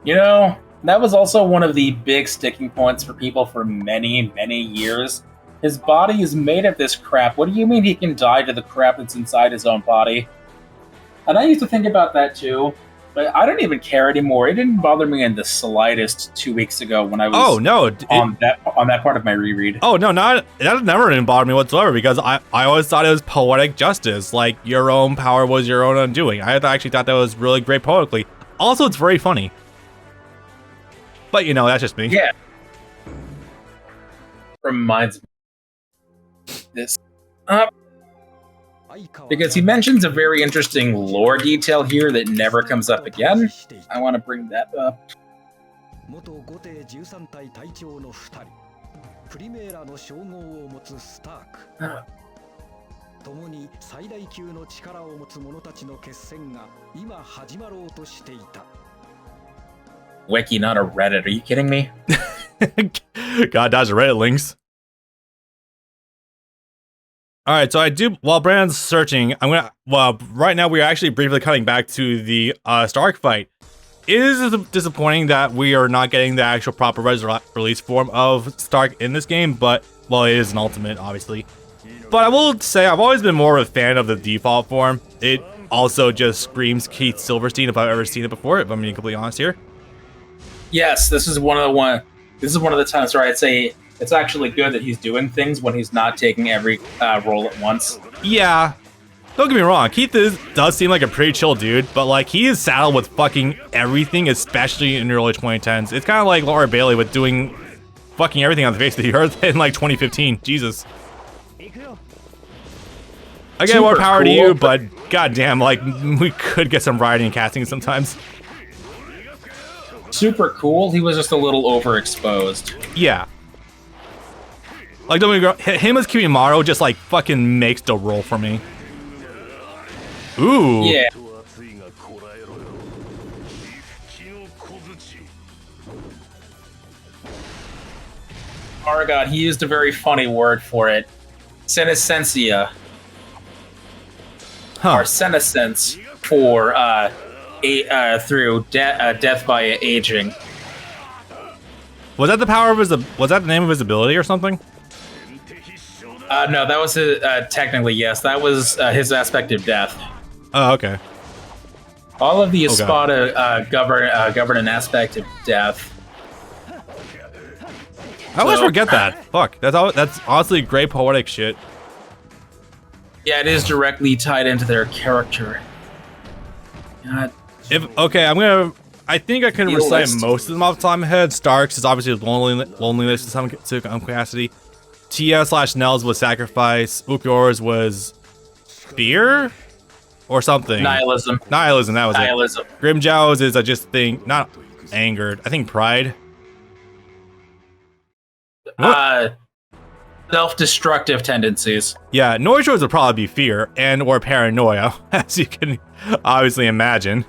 You know, that was also one of the big sticking points for people for many, many years. His body is made of this crap. What do you mean he can die to the crap that's inside his own body? And I used to think about that too, but I don't even care anymore. It didn't bother me in the slightest 2 weeks ago when I Oh was no! on that part of my reread. Oh no, that never didn't bother me whatsoever because I always thought it was poetic justice, like your own power was your own undoing. I actually thought that was really great poetically. Also, it's very funny. But you know, that's just me. Yeah. Reminds me of this. Because he mentions a very interesting lore detail here that never comes up again. I want to bring that up. Wiki, not a Reddit. Are you kidding me? God dodge the Reddit links. All right, so while Brandon's searching, right now we're actually briefly cutting back to the Stark fight. It is disappointing that we are not getting the actual proper release form of Stark in this game, but, well, it is an ultimate, obviously. But I will say, I've always been more of a fan of the default form. It also just screams Keith Silverstein if I've ever seen it before, if I'm being completely honest here. Yes, this is one of the times where I'd say it's actually good that he's doing things when he's not taking every role at once. Yeah. Don't get me wrong, Keith does seem like a pretty chill dude, but like he is saddled with fucking everything, especially in the early 2010s. It's kind of like Laura Bailey with doing fucking everything on the face of the earth in like 2015. Jesus. Again, more power to you, but goddamn, like we could get some variety in casting sometimes. Super cool. He was just a little overexposed. Yeah. Like, don't get me wrong, him as Kimimaro just like fucking makes the role for me. Ooh. Yeah. Oh god, he used a very funny word for it. Senescencia. Huh. Or senescence for through death by aging. Was that the power of his? Was that the name of his ability or something? No, that was technically yes. That was his aspect of death. Oh, okay. All of the Espada govern an aspect of death. I always forget that. Fuck, that's honestly great poetic shit. Yeah, it is directly tied into their character. God. I think I can recite most of them off the top of my head. Stark's is obviously loneliness to some capacity. Tia/Nell's was sacrifice. Ukiyora's was fear or something. Nihilism. Nihilism, that was Nihilism. it. Grimjow's is I just think not angered. I think pride. Self-destructive tendencies. Yeah, Noicho's would probably be fear and or paranoia, as you can obviously imagine.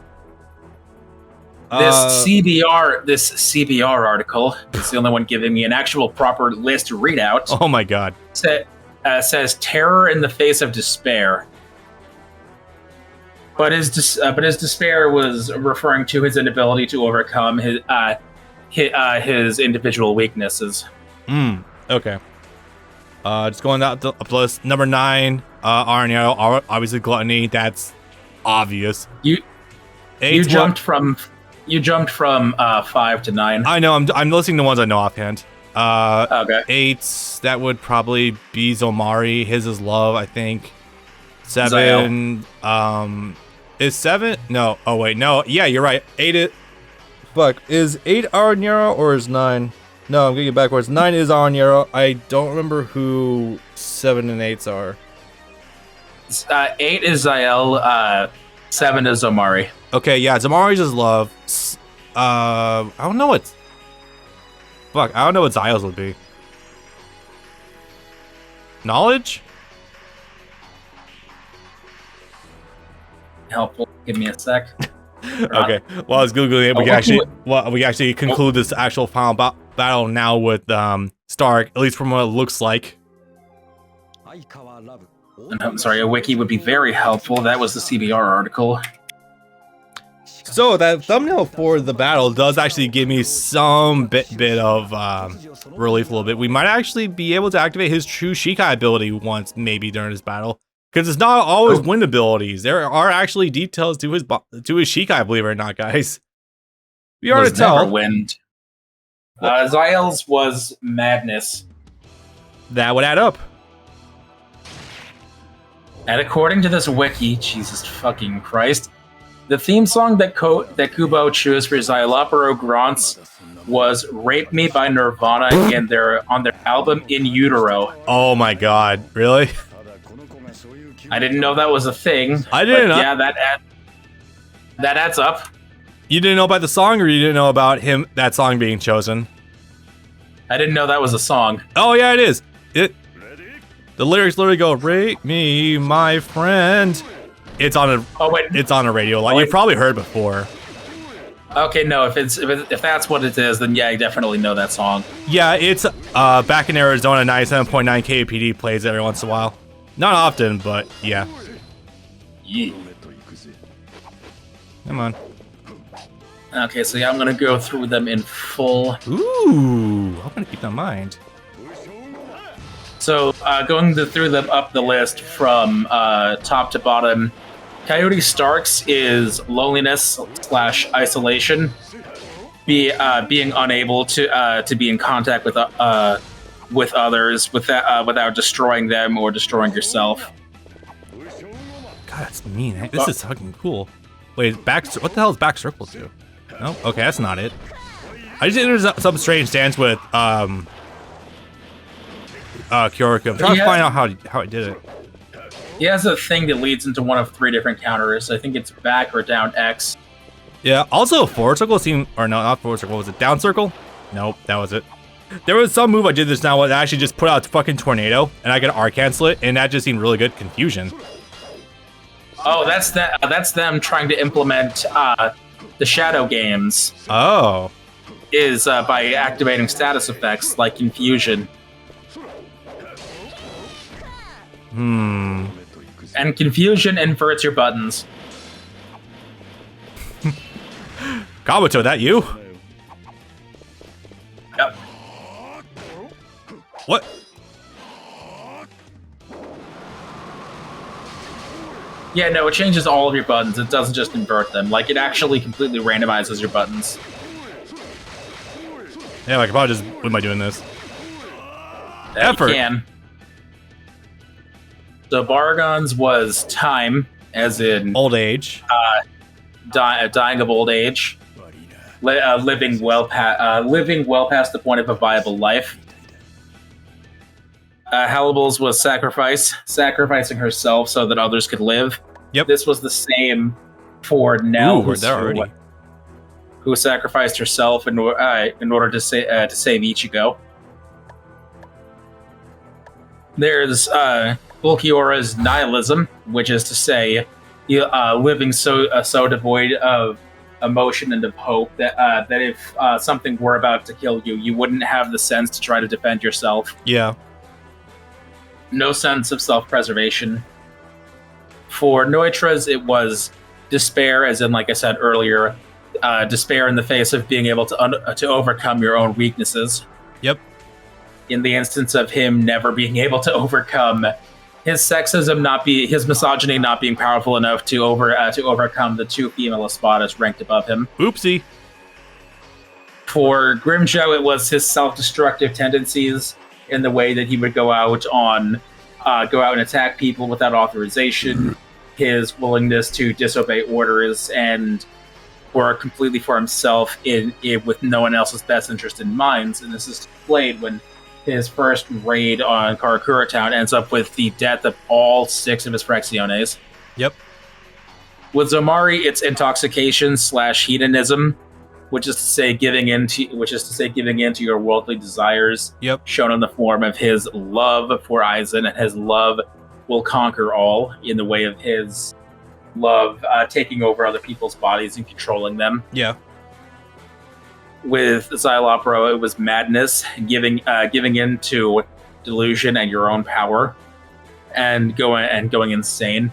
This CBR article is the only one giving me an actual proper list readout. Oh my god. Says terror in the face of despair. But his despair was referring to his inability to overcome his individual weaknesses. Okay. Just going up the list. Number 9, Arneo, obviously gluttony. That's obvious. You jumped from 5 to 9. I know. I'm listing the ones I know offhand. Okay. 8, that would probably be Zomari. His is love, I think. 7, is 7? No. Oh wait, no. Yeah, you're right. 8. Fuck. Is 8 Arneo or is 9? No, I'm getting it backwards. 9 is Arneo. I don't remember who 7 and 8s are. 8 is Zael. 7 is Zomari. Okay, yeah, Zomari's is love. I don't know what. Fuck, I don't know what Zael's would be. Knowledge? Helpful. Give me a sec. Okay. While I was googling it, we actually conclude this actual final battle now with Stark, at least from what it looks like. I'm sorry, a wiki would be very helpful. That was the CBR article. So that thumbnail for the battle does actually give me some bit of relief a little bit. We might actually be able to activate his true Shikai ability once, maybe during his battle, because it's not always wind abilities. There are actually details to his Shikai, believe it or not, guys. We are to tell. Never wind. Zyle's was madness. That would add up. And according to this wiki, Jesus fucking Christ, the theme song that Kubo chose for Xylopero Grants was "Rape Me" by Nirvana on their album In Utero. Oh my god, really? I didn't know that was a thing. I didn't know. Yeah, that adds up. You didn't know about the song, or you didn't know about that song being chosen? I didn't know that was a song. Oh yeah, it is. The lyrics literally go, "Rape me, my friend." It's on a it's on a radio line. You've probably heard before. Okay, no, if that's what it is, then yeah, I definitely know that song. Yeah, it's back in Arizona, 97.9 KPD plays every once in a while. Not often, but yeah. Yeah. Come on. Okay, so yeah, I'm gonna go through them in full. Ooh, I'm gonna keep that in mind. So, going through them up the list from top to bottom, Coyote Starks is loneliness / isolation, being unable to be in contact with others without destroying them or destroying yourself. God, that's mean. This is fucking cool. Wait, what the hell is back circle do? No, okay, that's not it. I just entered some strange dance with Kyoriko. I'm trying to find out how I did it. He has a thing that leads into one of 3 different counters. I think it's back or down X. Yeah, also forward circle seemed, or no, not forward circle, was it down circle? Nope, that was it. There was some move I did this now that actually just put out fucking tornado, and I could R cancel it, and that just seemed really good. Confusion. Oh, that's them trying to implement the Shadow games. Oh. Is by activating status effects like Confusion. And Confusion inverts your buttons. Kabuto, that you? Yep. What? Yeah, no, it changes all of your buttons. It doesn't just invert them. Like, it actually completely randomizes your buttons. Yeah, like, I probably just wouldn't mind doing this. Effort. You can. So Baragon's was time, as in old age, dying of old age, living well past the point of a viable life. Hallibal's was sacrificing herself so that others could live. Yep. This was the same for Nell, who sacrificed herself in order to save Ichigo. There's Ulquiorra's nihilism, which is to say, living so devoid of emotion and of hope that if something were about to kill you, you wouldn't have the sense to try to defend yourself. Yeah. No sense of self-preservation. For Neutra's, it was despair, as in, like I said earlier, despair in the face of being able to overcome your own weaknesses. Yep. In the instance of him never being able to overcome his sexism, his misogyny not being powerful enough to overcome the 2 female espadas ranked above him. Oopsie. For Grimjo, it was his self-destructive tendencies in the way that he would go out and attack people without authorization, his willingness to disobey orders and work completely for himself with no one else's best interest in mind. And this is displayed when his first raid on Karakura Town ends up with the death of all 6 of his Fracciones. Yep. With Zomari, it's intoxication / hedonism, which is to say giving into your worldly desires. Yep. Shown in the form of his love for Aizen, and his love will conquer all in the way of his love taking over other people's bodies and controlling them. Yeah. With Xylopero, it was madness, giving in to delusion and your own power, and going insane.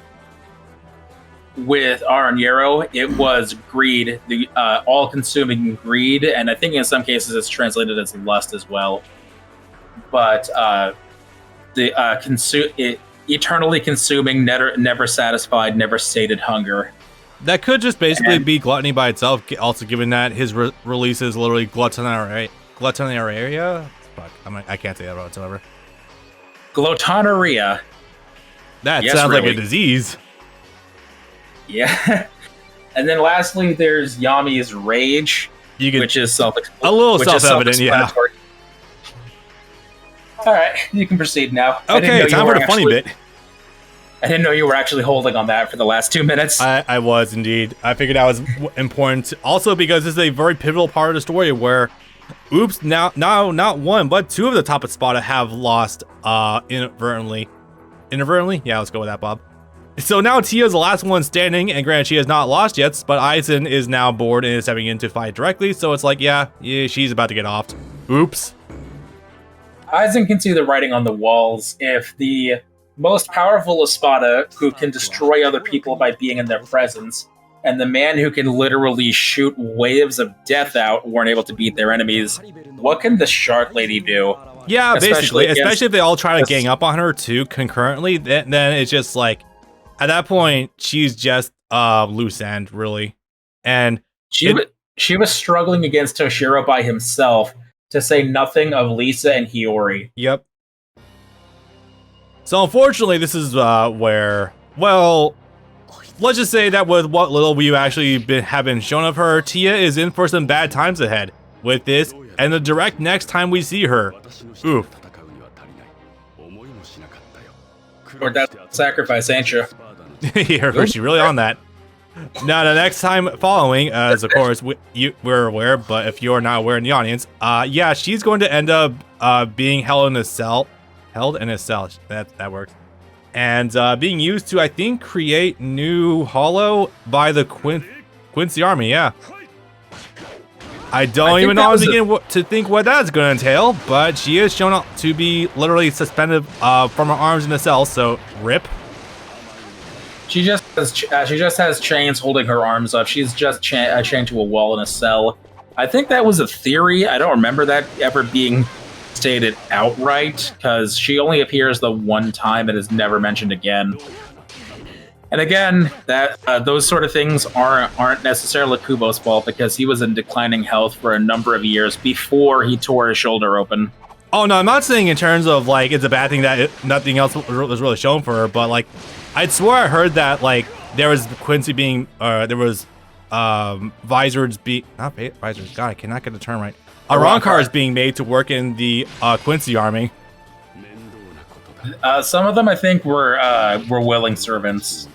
with Aranero, it was greed, the all-consuming greed, and I think in some cases it's translated as lust as well. But eternally consuming, never satisfied, never sated hunger. That could just basically be gluttony by itself. Also, given that his release is literally gluttonaria. Fuck, I can't say that whatsoever. Gluttonaria. That sounds really like a disease. Yeah. And then lastly, there's Yami's rage, which is a little self-evident, yeah. All right, you can proceed now. Okay, time for the funny bit. I didn't know you were actually holding on that for the last 2 minutes. I was indeed. I figured that was important. Also, because this is a very pivotal part of the story where, oops, now not one, but two of the top spot have lost inadvertently. Inadvertently? Yeah, let's go with that, Bob. So now Tia's the last one standing, and granted, she has not lost yet, but Aizen is now bored and is stepping in to fight directly, so it's like, yeah, she's about to get offed. Oops. Aizen can see the writing on the walls. If the most powerful Espada, who can destroy other people by being in their presence, and the man who can literally shoot waves of death out weren't able to beat their enemies, what can the Shark Lady do? Yeah, basically, especially if they all try to gang up on her too concurrently, then it's just like, at that point, she's just loose end, really. And she was struggling against Toshiro by himself, to say nothing of Lisa and Hiyori. Yep. So unfortunately, this is where, well, let's just say that with what little we actually have been shown of her, Tia is in for some bad times ahead with this, and the direct next time we see her. Oof. Or that sacrifice, ain't you? Yeah, of course, you're really on that. Now, the next time following, as of course we're aware, but if you're not aware in the audience, yeah, she's going to end up being held in a cell. That works. And being used to, I think, create new Hollow by the Quincy Army, yeah. I don't even know to think what that's going to entail, but she is shown up to be literally suspended from her arms in a cell, so rip. She just has chains holding her arms up. She's just chained to a wall in a cell. I think that was a theory. I don't remember that ever being stated outright, because she only appears the one time and is never mentioned again. And again, that those sort of things aren't necessarily Kubo's fault, because he was in declining health for a number of years before he tore his shoulder open. Oh no, I'm not saying in terms of like it's a bad thing that nothing else was really shown for her, but like I'd swear I heard that like there was Quincy being there was visors not visors. God, I cannot get the term right. Arankars being made to work in the Quincy army. Some of them I think were willing servants.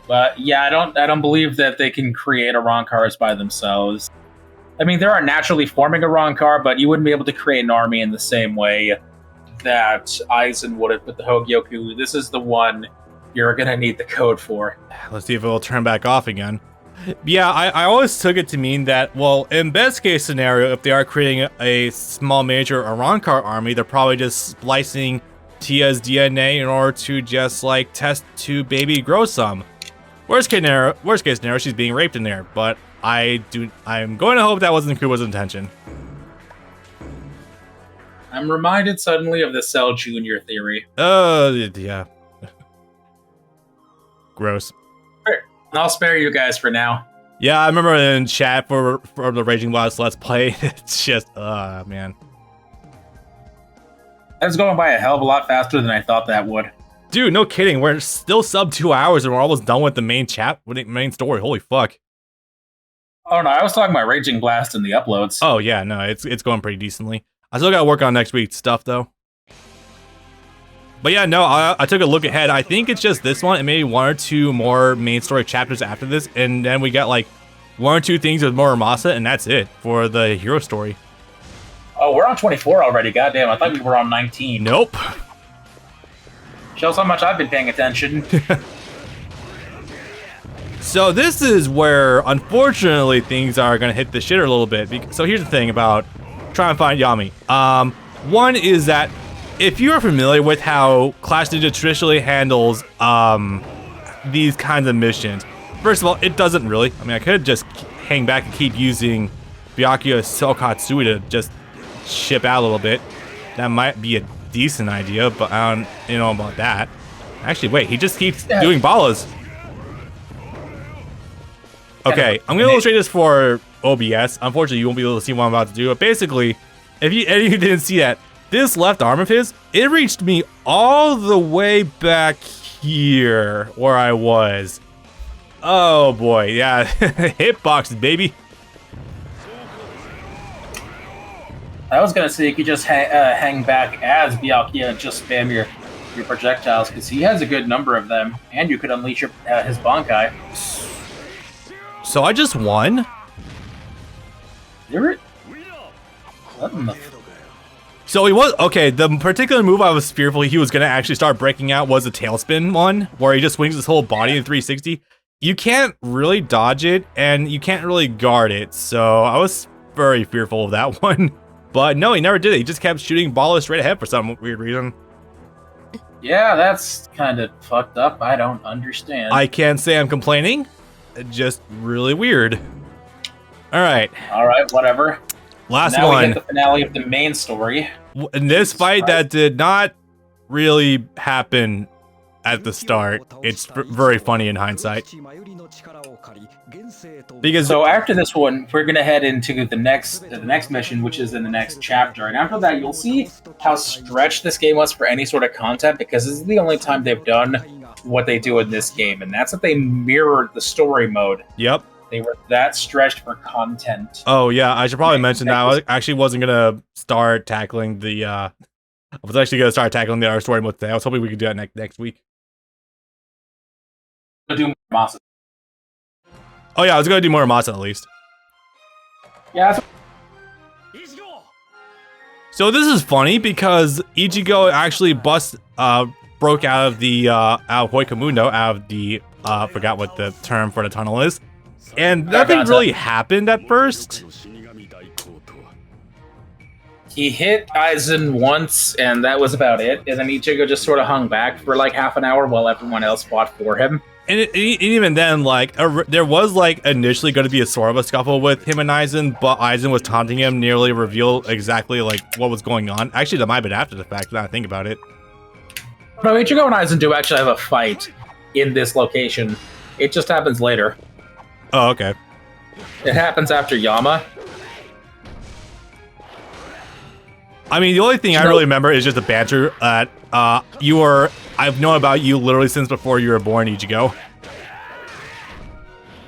But yeah, I don't believe that they can create Arankars by themselves. I mean, there are naturally forming Arankar, but you wouldn't be able to create an army in the same way that Aizen would have with the Hogyoku. This is the one you're going to need the code for. Let's see if it will turn back off again. Yeah, I always took it to mean that, well, in best case scenario, if they are creating a small major Arankar army, they're probably just splicing Tia's DNA in order to just, like, test to baby grow some. Worst case scenario, she's being raped in there, but I'm going to hope that wasn't Kubo's intention. I'm reminded suddenly of the Cell Jr. theory. Yeah. Gross. I'll spare you guys for now. Yeah, I remember in chat for the Raging Blast Let's Play, it's just, man. That's going by a hell of a lot faster than I thought that would. Dude, no kidding. We're still sub 2 hours and we're almost done with the main main story. Holy fuck. Oh no, I was talking about Raging Blast and the uploads. Oh yeah, no, it's going pretty decently. I still gotta work on next week's stuff though. But yeah, no, I took a look ahead. I think it's just this one and maybe one or two more main story chapters after this, and then we got like one or two things with Muramasa, and that's it for the hero story. Oh, we're on 24 already. Goddamn, I thought we were on 19. Nope. Shows how much I've been paying attention. So this is where, unfortunately, things are going to hit the shitter a little bit. So here's the thing about trying to find Yami. One is that if you are familiar with how Clash Ninja traditionally handles these kinds of missions. First of all, it doesn't really. I mean, I could just hang back and keep using Byakuya Sokatsui to just ship out a little bit. That might be a decent idea, but I don't know about that. Actually, wait, he just keeps doing balas. Okay, I'm gonna illustrate this for OBS. Unfortunately, you won't be able to see what I'm about to do. But basically, if you didn't see that, this left arm of his, it reached me all the way back here where I was. Oh boy, yeah, hitboxes, baby. I was gonna say you could just hang back as Byakuya and just spam your projectiles, because he has a good number of them, and you could unleash his Bankai. So I just won? So he was, okay, the particular move I was fearful he was going to actually start breaking out was a tailspin one, where he just swings his whole body in 360. You can't really dodge it, and you can't really guard it, so I was very fearful of that one. But no, he never did it. He just kept shooting balls straight ahead for some weird reason. Yeah, that's kind of fucked up. I don't understand. I can't say I'm complaining. Just really weird. All right, whatever. Last now one. We get the finale of the main story. In this fight that did not really happen at the start, it's very funny in hindsight. Because so after this one, we're gonna head into the next mission, which is in the next chapter, and after that, you'll see how stretched this game was for any sort of content, because this is the only time they've done what they do in this game, and that's that they mirrored the story mode. Yep. They were that stretched for content. Oh yeah, I should probably mention that. I actually wasn't gonna start tackling the. I was actually gonna start tackling the other story mode today. I was hoping we could do that next week. Do Masa. Oh yeah, I was gonna do more Masa at least. Yeah. So this is funny because Ichigo actually broke out of the out of Hoikamundo, out of the forgot what the term for the tunnel is. And nothing really happened at first. He hit Aizen once, and that was about it. And then Ichigo just sort of hung back for like half an hour while everyone else fought for him. And even then, like, there was like initially going to be a sort of a scuffle with him and Aizen, but Aizen was taunting him, nearly revealed exactly like what was going on. Actually, that might have been after the fact, now I think about it. No, Ichigo and Aizen do actually have a fight in this location. It just happens later. Oh, okay. It happens after Yama. I mean, the only thing I really remember is just the banter that I've known about you literally since before you were born, Ichigo.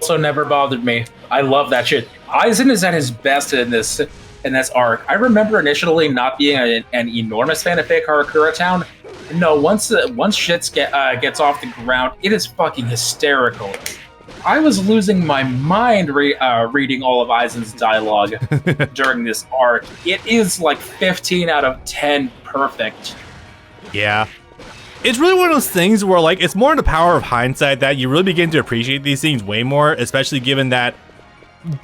Also never bothered me. I love that shit. Aizen is at his best in this arc. I remember initially not being an enormous fan of Fake Harakura Town. No, once shit gets off the ground, it is fucking hysterical. I was losing my mind reading all of Aizen's dialogue during this arc. It is like 15 out of 10 perfect. Yeah. It's really one of those things where, like, it's more in the power of hindsight that you really begin to appreciate these things way more, especially given that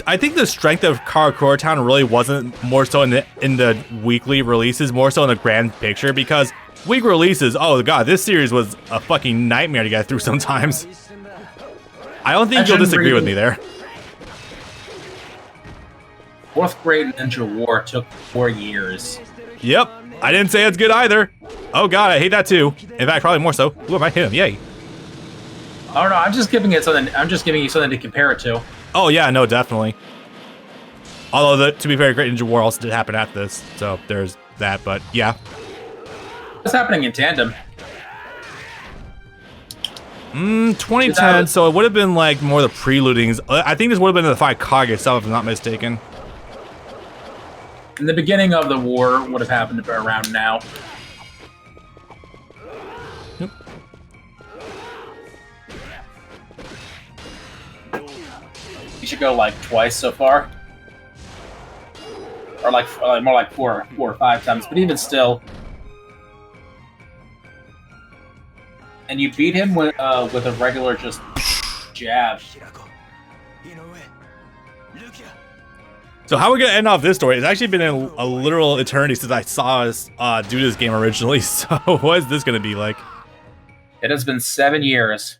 I think the strength of Karakura Town really wasn't more so in the weekly releases, more so in the grand picture, because week releases, oh god, this series was a fucking nightmare to get through sometimes. I don't think you'll disagree with me there. Fourth grade Ninja War took 4 years. Yep, I didn't say it's good either. Oh god, I hate that too. In fact, probably more so. Ooh, I might hit him, yay. Oh no, I'm just giving you something to compare it to. Oh yeah, no, definitely. Although, to be fair, Great Ninja War also did happen after this, so there's that, but yeah. What's happening in tandem? 2010, so it would have been like more the preludings. I think this would have been the fight Kage stuff, if I'm not mistaken. In the beginning of the war would have happened around now. Yep. You should go like twice so far, or like more like four or 5 times. But even still, and you beat him with a regular just jab. So how are we gonna end off this story? It's actually been a literal eternity since I saw us do this game originally. So what is this gonna be like? It has been 7 years.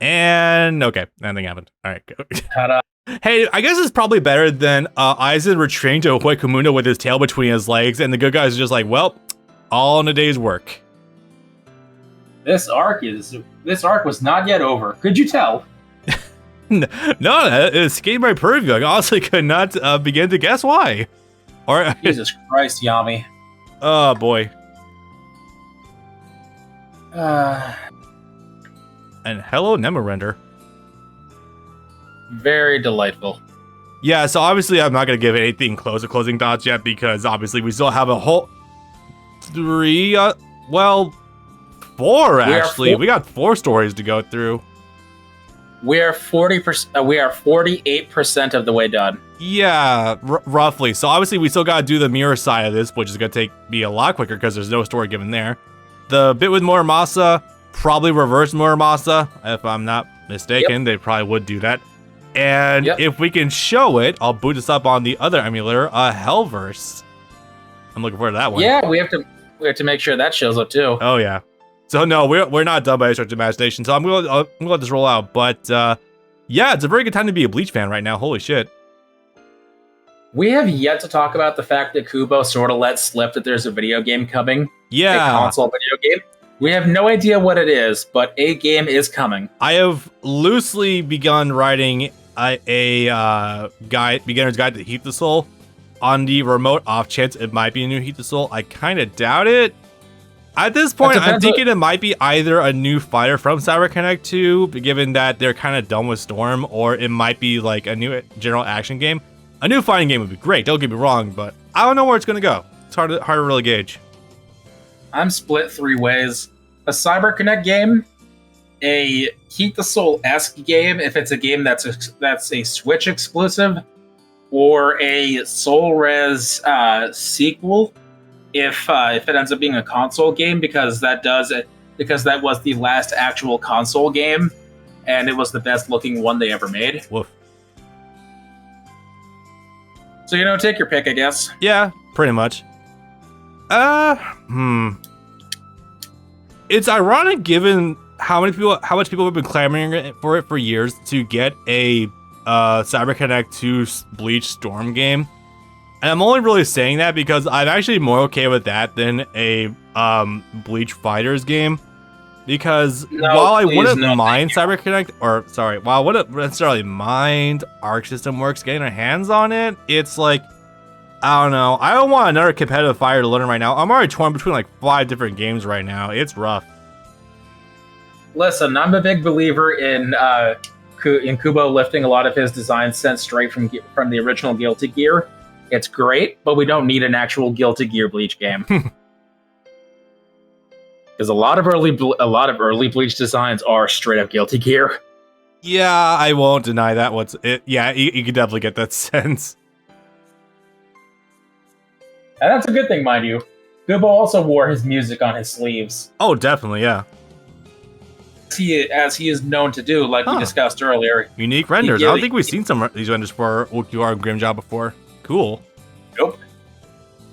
And okay, nothing happened. All right, go. Ta-da. Hey, I guess it's probably better than Aizen retreating to Huekumuna with his tail between his legs, and the good guys are just like, well, all in a day's work. This arc was not yet over. Could you tell? No, it escaped my purview. I honestly could not begin to guess why. Or Jesus Christ, Yami. Oh boy. And hello, Nemorender. Very delightful. Yeah, so obviously I'm not going to give anything closing thoughts yet because obviously we still have a whole 3, well, 4 actually. We got 4 stories to go through. We are 40%. We are 48% of the way done. Yeah, roughly. So obviously we still got to do the mirror side of this, which is going to take me a lot quicker because there's no story given there. The bit with Muramasa, probably reverse Muramasa, if I'm not mistaken. Yep. They probably would do that. And if we can show it, I'll boot us up on the other emulator, Hellverse. I'm looking forward to that one. Yeah, we have to make sure that shows up too. Oh yeah. So no, we're not done by a stretch of imagination. So I'm gonna let this roll out. But yeah, it's a very good time to be a Bleach fan right now. Holy shit. We have yet to talk about the fact that Kubo sort of let slip that there's a video game coming. Yeah. A console video game. We have no idea what it is, but a game is coming. I have loosely begun writing a beginner's guide to Heat the Soul. On the remote off chance it might be a new Heat the Soul. I kind of doubt it. At this point, I'm thinking it might be either a new fighter from CyberConnect 2, given that they're kind of done with Storm, or it might be like a new general action game. A new fighting game would be great, don't get me wrong, but I don't know where it's going to go. It's hard to really gauge. I'm split 3 ways. A CyberConnect game, a Heat the Soul-esque game, if it's a game that's a Switch exclusive, or a Soul Res sequel, if it ends up being a console game, because that was the last actual console game, and it was the best looking one they ever made. Woof. So take your pick, I guess. Yeah, pretty much. It's ironic given how much people have been clamoring for it for years to get a CyberConnect 2 Bleach Storm game. And I'm only really saying that because I'm actually more okay with that than a Bleach Fighters game. Because while I wouldn't mind CyberConnect, while I wouldn't necessarily mind Arc System Works getting their hands on it, it's like, I don't know. I don't want another competitive fighter to learn right now. I'm already torn between like 5 different games right now. It's rough. Listen, I'm a big believer in Kubo lifting a lot of his designs sent straight from the original Guilty Gear. It's great, but we don't need an actual Guilty Gear Bleach game. Because a lot of early Bleach designs are straight up Guilty Gear. Yeah, I won't deny that. Yeah, you can definitely get that sense. And that's a good thing, mind you. Kubo also wore his music on his sleeves. Oh, definitely, yeah. As he is known to do, like we discussed earlier. Unique renders. I don't think we've seen some of these renders for OQR and Grimjaw before. Cool. Nope.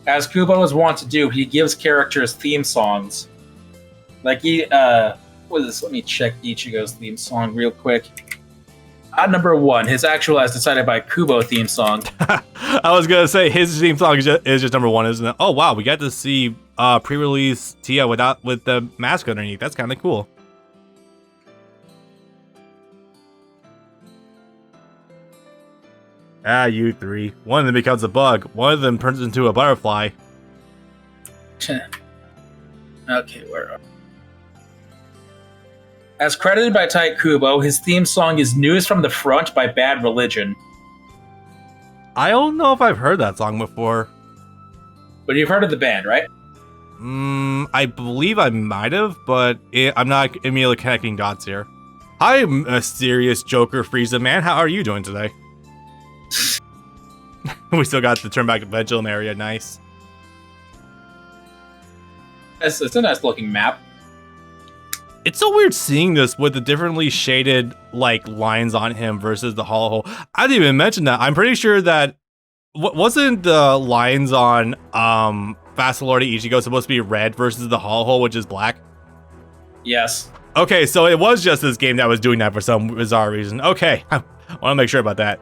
As Kubo is wont to do, he gives characters theme songs. Like what is this? Let me check Ichigo's theme song real quick. Number 1, his actual as decided by Kubo theme song. I was gonna say his theme song is just number 1, isn't it? Oh wow, we got to see pre-release Tia with the mask underneath. That's kind of cool. You 3. One of them becomes a bug. One of them turns into a butterfly. Okay, where are we? As credited by Tai Kubo, his theme song is News from the Front by Bad Religion. I don't know if I've heard that song before. But you've heard of the band, right? I believe I might have, but I'm not immediately connecting dots here. Hi, mysterious Joker Frieza man. How are you doing today? We still got the turn back Vigilant area. Nice. It's a nice looking map. It's so weird seeing this with the differently shaded like lines on him versus the hollow hole. I didn't even mention that. I'm pretty sure that wasn't the lines on Fast Lord Ichigo supposed to be red versus the hollow hole, which is black? Yes. Okay, so it was just this game that was doing that for some bizarre reason. Okay, I want to make sure about that.